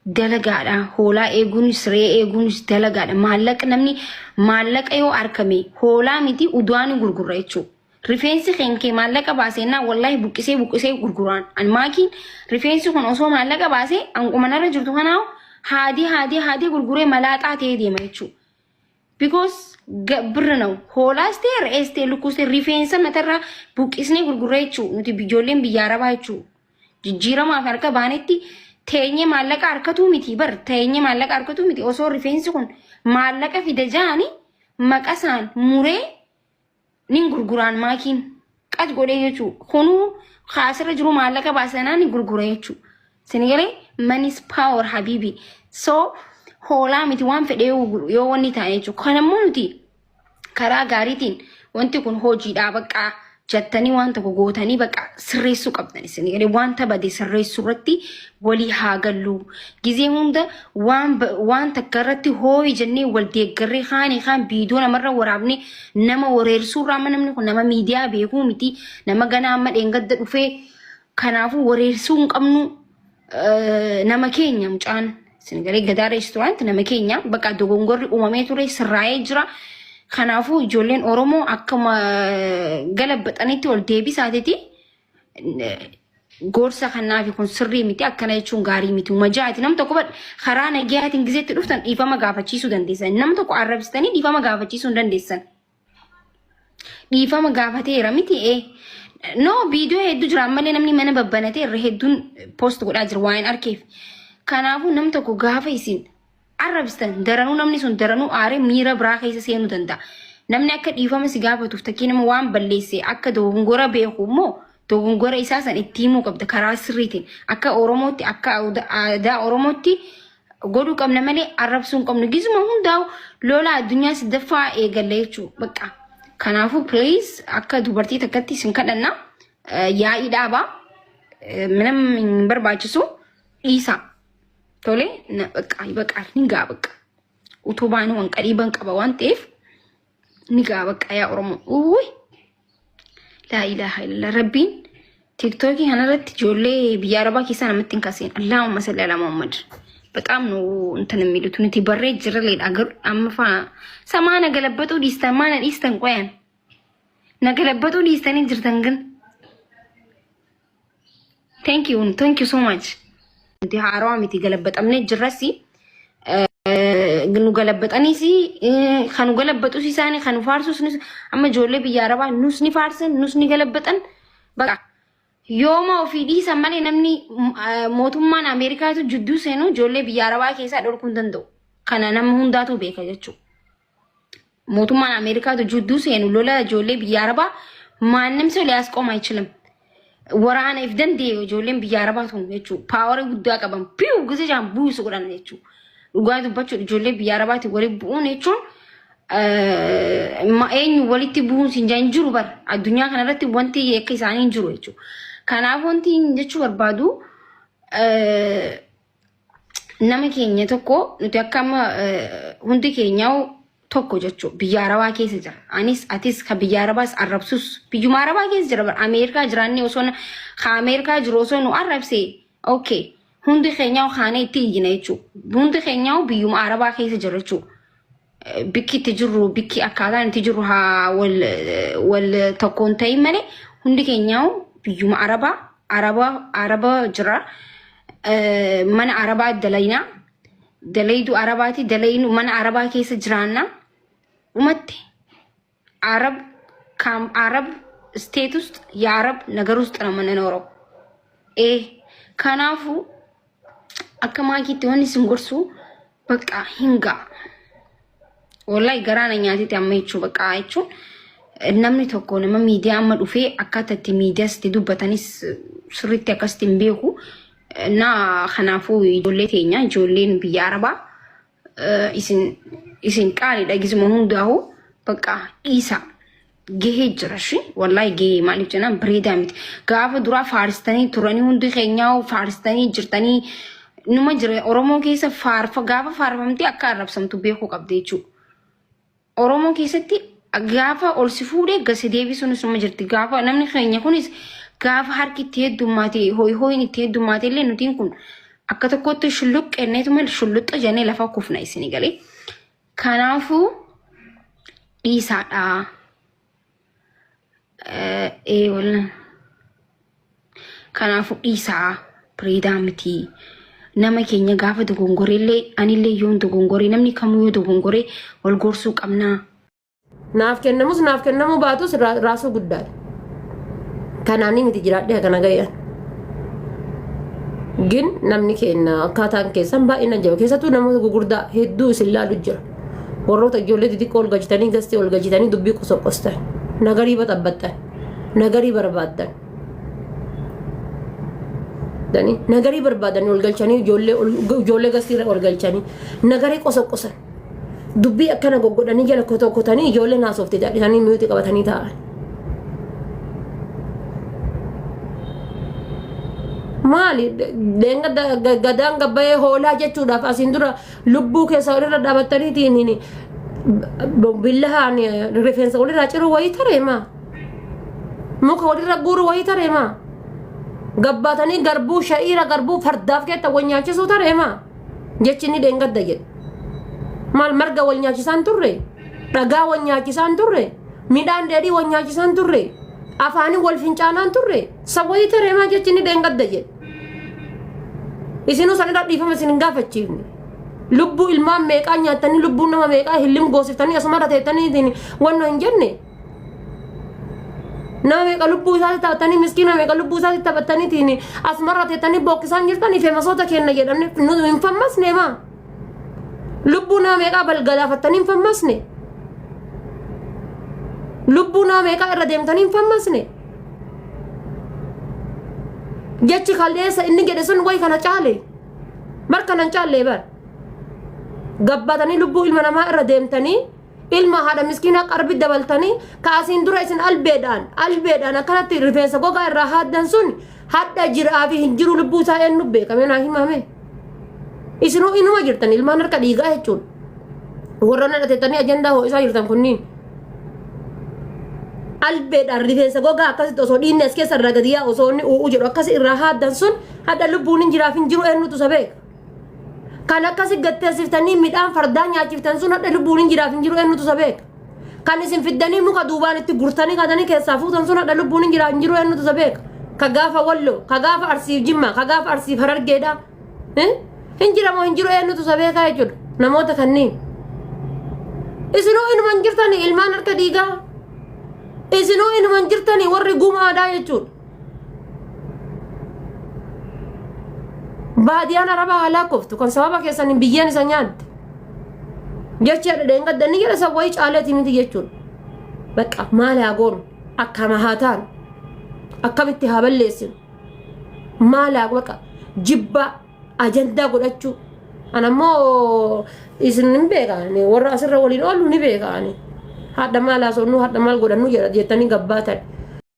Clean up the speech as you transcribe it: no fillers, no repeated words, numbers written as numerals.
dalagaadha hoolaa eeguunis ree eeguunis dalagaadha maallaqa yoo arkame hoolaa miti udwaani gurgurra jechuudha. Rifeensi kenkee maallaqa baaseenaa wallahi buqqisee gurguraan an maakiin rifeensi kun osoo maallaqa baasee anqumanarra jirtu kanaaw haadii gurguree malaaxaa ta'ee deema jechuudha. Because birra ነው hoolaas ta'e re'ees ta'e lukkuus ta'e rifeensa matarraa buqqisnee gurgurra jechuudha. Nuti ijoolleen biyya arabaa jechuudha. Jijjiiramaaf harka baanetti teenye maallaqa harkatu miti bar teenye maallaqa harkatu miti osoo rifeensi kun maallaqa fida jaani maqasaan muree nin gurguraan maakiin qaj godhee jechuudha. Kunuu kaasirra jiru maallaqa baasanaa ni gurgura jechuudha. Sinigalee money's power habibi. So hoolaa miti waan fedhee yoo wanni ta'e jechuudha. Kanammoo nuti karaa gaariitiin wanti kun hojiidhaa baqqaa jattanii waan tokko gootanii baqa sirreessuu qabdan isin wanta bade sirreessuu irratti walii haa gallu gizee hunda waan takka irratti hooyi jennee wal deeggarree kaan biidoo namarra waraabne nama wareersuu irraa namni kun nama miidiyaa beekuu miti nama ganaa amma dheengadda dhufee kanaafuu wareersuu hin qabnu nama keenya mucaan isin gadaa restoorant nama keenya baqa dogongorri uumamee ture sirraa'ee jira. Kanaafuu ijoolleen Oromoo akkuma galabbaxanitti ol deebisaateti gorsa kanaafi kun sirrii miti akkana jechuun gaarii miti majaati nam tokko karaa nagayaatiin gizeetti dhuftan dhiifama gaafachiisuu dandeessan nam tokko arrabsitanii dhiifama gaafachiisuu hin dandeessan dhiifama gaafateera miti no viidiyoo hedduu jira ammallee namni mana babbanatee irra hedduun poost godhaa jira waan arkeef kanaafuu nam tokko gaafa isin arrabstan daranuu namni sun daranuu aaree miira biraa keessa seenuu danda'a. Namni akka dhiifama si gaafatuuf takkii nama waan balleesse akka dogongora beeku immoo dogongora isaa san itti himuu qabda karaa sirriitiin akka Oromootti akka aadaa Oromootti godhuu qabna malee arrabsuu hin qabnu. Gizuma hundaa'u lola addunyaa sadaffaa eegalla jechuudha baqa. Kanaafuu please akka dubartii takkatti isin kadhanna yaa'ii dhaabaa minam hin barbaachisu dhiisa. Tole na baqa ni gaa baqa utubaan waan qariiban qaba waan ta'eef ni gaa baqa yaa Oromoo uwi la ilaha illa rabbiin TikTokii kanarratti ijoollee biyya arabaa keessaa namatti hin kaaseen Allahumma salli ala Muhammad በጣም ነው እንትን የሚሉት ነቲ በሬ ጅረሌ አገር አምፋ ሰማና ገለበጡ ዲስተን ማና ዲስተን ቆያን ነገለበጡ ዲስተን ጅርተን ግን thank you so much انت حرامتي ገለበጠምኔ ጅረሲ ግኑ ገለበጠኒ ሲ خنو ገለበጡ ሲሳኒ خنو ፋርሱስ አመ ጆሌ ቢያረባ ኑስኒ ፋርስን ኑስኒ ገለበጠን በቃ ዮማ ኦፊዲ ሰማኔ ነምኒ ሞቱማን አሜሪካቱ ጅዱ ሰኑ ጆሌ ቢያረባ ኬሳ ዶርኩን ደንዶ ከና ነም ሁንዳቱ ቤከጀቹ ሞቱማን አሜሪካቱ ጅዱ ሰኑ ሎላ ጆሌ ቢያረባ ማንም ሰው ሊያስቆም አይችልም ወራና ኢፍደንዲ ጆሌም ቢያረባቱ ነቹ ፓወር ጉዳ ቀበም ፒው ግዜ ጃም ቡስ ቁራን ነቹ ጓዱ በቹ ጆሌ ቢያረባቲ ወሪ ቡ ነቹ ማኤኝ ወሊቲ ቡን ሲንጃንጅሩ በር አዱኛ ከነረት ወንቲ የከሳኒ እንጅሩ ነቹ ከናፎንቲ እንጀቹ በርባዱ ነመኬኛ ተኮ ኑቲ አካማ ሁንዲ ኬኛው tokko jechu biyya arabaa keessa jira anis atis ka biyya arabaas arrabsus biyyuma arabaa keessa jira Ameerikaa jiraanni osoo ka Ameerikaa jiru osoo nu arrabse okay hundi keenyaw khane itti yina jechu hundi keenyaw biyyuma arabaa keessa jira jechu bikki tijiru bikki akkaataan itti jiru ha wal tokkoon ta'e malee hundi keenyaw biyyuma arabaa jira mana arabaa dalayna dalaydu arabaati dalaynu mana arabaa keessa jiraanna umatti arab status ya arab ነገር ውስጥ ነው የምንኖረው ከናፉ አከማኪት ሆኒ ስንጎርሱ በቃ ሂንጋ ወላይ ገራነኛቲ ታመይቹ በቃ አይቹ namni tokko nama miidiyaa amma dhufee akkatatti miidiyaas dubbataniis sirriitti akkasitti hin beeku na kanaafuu ijoollee teenya ijoolleen biyya arabaa isin qaaliidha gizuma hundaahu bakka isa gahee jira shi wallahi gahee maaliif jenaan bareedaa miti gaafa duraa faaristanii turanii hundi keenyaa faaristanii jirtanii numa jira Oromoo keessa gaafa faarfamtee akka arrabsamtu beekuu qabdee jechuudha Oromoo keessatti gaafa ol si fuudhee gasi deebisuun suma jirti gaafa namni keenya kunis gaafa harki itti heddummaatee hoyin itti heddummaatee illee nutiin kun akka tokkotti shulluq enneetu mal shulluqxa jennee lafa kufna isini galee. Kanaafuu dhiisaadha. Wal kanaafuu dhiisaa bareedaa miti. Nama keenya gaafa dogongorellee anillee yoon dogongoree namni kamuu yoo dogongoree wal gorsuu qabnaa. Naaf kennamu baatus raasuu guddaadha. Kanaanii miti jiraadhee kana gayyan. Gin namni keenya akkaataan keessan baay'ina jaba keessattuu namoota gugurdaa hedduu isin laalu jira. Warroota ijoollee xixiqqoo ol gajitanii gastee ol gajitanii dubbii qosoqqostan. Nagarii baxabbattan. Nagarii barbaaddan. Nagarii barbaadan ol galchanii ijoollee gastiirra ol galchanii nagarii qosoqqosan. Dubbii akkana goggodhanii jala kotanii ijoollee naasofte jaadhisanii miyuuti qabatanii taa'an. Maali gadaan gabbayee hoolaa jechuudhaaf asiin dura lubbuu keessa walirra dhaabattaniitiin billahaan rifeensa walirraa ciruu wayii tareemaa muka walirra guuru wayii tareemaa gabbaatanii garbuu sha'iira garbuu fardaaf keetta wal nyaachisuu tareemaa jechi inni dheengadda jedhe maal marga wal nyaachisaan turre dhagaa wal nyaachisaan turre midhaan dheedhii wal nyaachisaan turre afaanii wal fincaanaan turre sawwayii tareemaa jechi inni dheengadda jedhe isinuu sanirra dhiifama isin gaafachiifne lubbuu ilmaan meeqaa nyaatanii lubbuu nama meeqaa hillim goosiftanii asumarra teettanii wanno hin jenne nama meeqa lubbuu isaatti taphatanii miskiina meeqa lubbuu isaatti taphatanii asumarra teettanii bokkisaan jirtanii feemasoota kenna jedhamne nu hin fammasne maa lubbuu nama meeqaa balgalaafattanii hin fammasne lubbuu nama meeqaa irra deemtanii hin fammasne jechi kalleessa inni jedhe sun way kana caale bar kanan caalle bar gabbatanii lubbuu ilma namaa irra deemtanii ilma haadha miskiina qarbi dabaltanii kaasiin dura isin albeedhaan akkanatti rifeensa gogaa irraa haaddan sun hadda jiraa fi hin jiru lubbuu isaa eenyu beekame naa himame isinuu inuma jirtan ilmaan harka dhiigaa jechuudha warra nadhateettanii ajandaa ho'isaa jirtan kunniin albeedhaan rifeensa gogaa akkasitti osoo dhiinni as keessa irraa gadiyaa osoo inni u'uu jedhu akkasi irraa haaddan sun hadda lubbuun hin jiraaf hin jiru eenyutu isa beeka kan akkasi gatteessiftanii midhaan fardaa nyaachiftan sun hadda lubbuun hin jiraaf hin jiru eenyutu isa beeka kan isin fiddanii muka duubaan itti gurtanii kadanii keessaa fuutan sun hadda lubbuun hin jiraaf hin jiru eenyutu isa beeka ka gaafa wallo ka gaafa arsiif jimma ka gaafa arsiif harargeedha hin jiramoo hin jiru eenyutu isa beekaa jechuudha namoota kanniin isinuu inuman jirtanii ilmaan harka dhiigaa isinuu inuman jirtanii warri gumaadhaa jechuudha baadiyaan arabaa haalaa koftu kan sababa keessaniin biyyeen isa nyaatte jecha dhadheen gaddanii jedha sawwayii caaleetii miti jechuudha bakka maal haa goonu akkama haa taanu akkamitti haa balleessinu maal haa bakka jibba ajandaa godhachuu anammoo isin hin beekaani warra asirra waliin oolu ni beekaani hadda maal haasofnu hadda maal godhannu jedha jettanii gabbaatan